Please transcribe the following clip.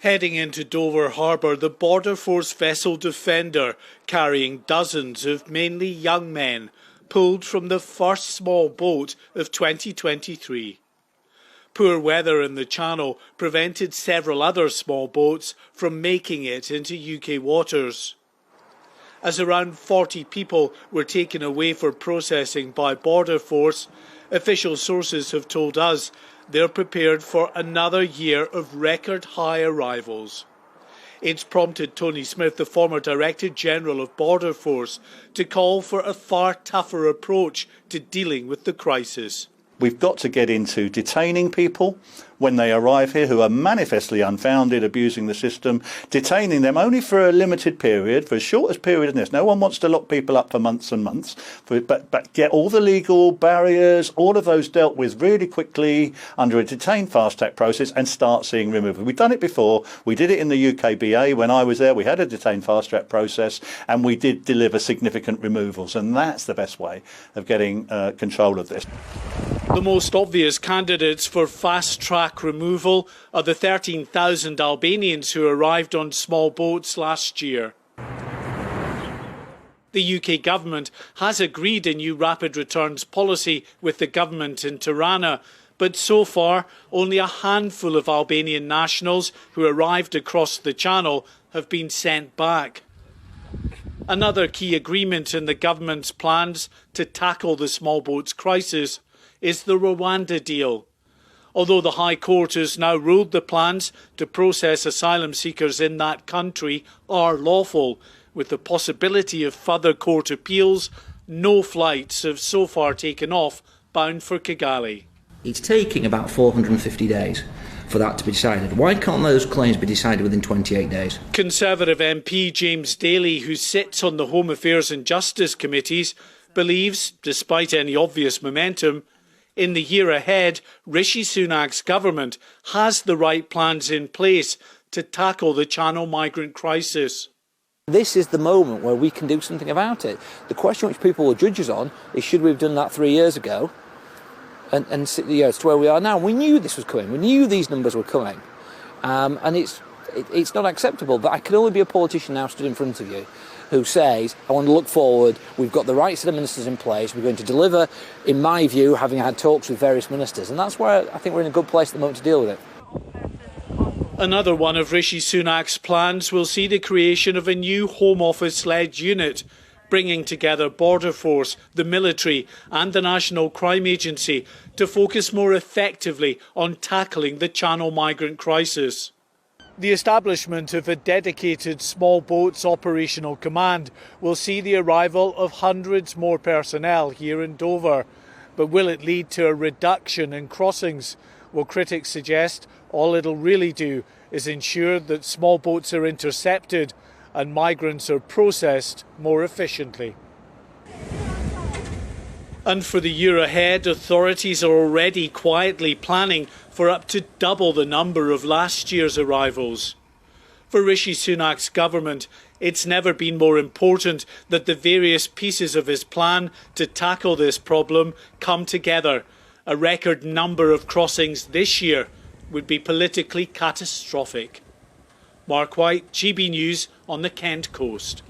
Heading into Dover Harbour, the Border Force vessel Defender, carrying dozens of mainly young men, pulled from the first small boat of 2023. Poor weather in the Channel prevented several other small boats from making it into UK waters. As around 40 people were taken away for processing by Border Force, official sources have told us they're prepared for another year of record high arrivals. It's prompted Tony Smith, the former Director General of Border Force, to call for a far tougher approach to dealing with the crisis. We've got to get into detaining people when they arrive here who are manifestly unfounded, abusing the system, detaining them only for a limited period, for as short as period as this. No one wants to lock people up for months and months, but get all the legal barriers, all of those dealt with really quickly under a detained fast-track process and start seeing removal. We've done it before. We did it in the UKBA. When I was there, we had a detained fast-track process and we did deliver significant removals, and that's the best way of getting control of this. The most obvious candidates for fast-track removal are the 13,000 Albanians who arrived on small boats last year. The UK government has agreed a new rapid returns policy with the government in Tirana, but so far only a handful of Albanian nationals who arrived across the Channel have been sent back. Another key agreement in the government's plans to tackle the small boats crisis is the Rwanda deal. Although the High Court has now ruled the plans to process asylum seekers in that country are lawful, with the possibility of further court appeals, no flights have so far taken off bound for Kigali. It's taking about 450 days for that to be decided. Why can't those claims be decided within 28 days? Conservative MP James Daly, who sits on the Home Affairs and Justice Committees, believes, despite any obvious momentum, in the year ahead, Rishi Sunak's government has the right plans in place to tackle the Channel migrant crisis. This is the moment where we can do something about it. The question which people will judge us on is should we have done that 3 years ago and sit the years to where we are now. We knew this was coming. We knew these numbers were coming. And it's not acceptable. But I can only be a politician now stood in front of you who says, I want to look forward, we've got the right set of ministers in place, we're going to deliver, in my view, having had talks with various ministers. And that's where I think we're in a good place at the moment to deal with it. Another one of Rishi Sunak's plans will see the creation of a new Home Office-led unit, bringing together Border Force, the military and the National Crime Agency to focus more effectively on tackling the Channel migrant crisis. The establishment of a dedicated small boats operational command will see the arrival of hundreds more personnel here in Dover. But will it lead to a reduction in crossings? Well, critics suggest all it'll really do is ensure that small boats are intercepted and migrants are processed more efficiently. And for the year ahead, authorities are already quietly planning for up to double the number of last year's arrivals. For Rishi Sunak's government, it's never been more important that the various pieces of his plan to tackle this problem come together. A record number of crossings this year would be politically catastrophic. Mark White, GB News on the Kent coast.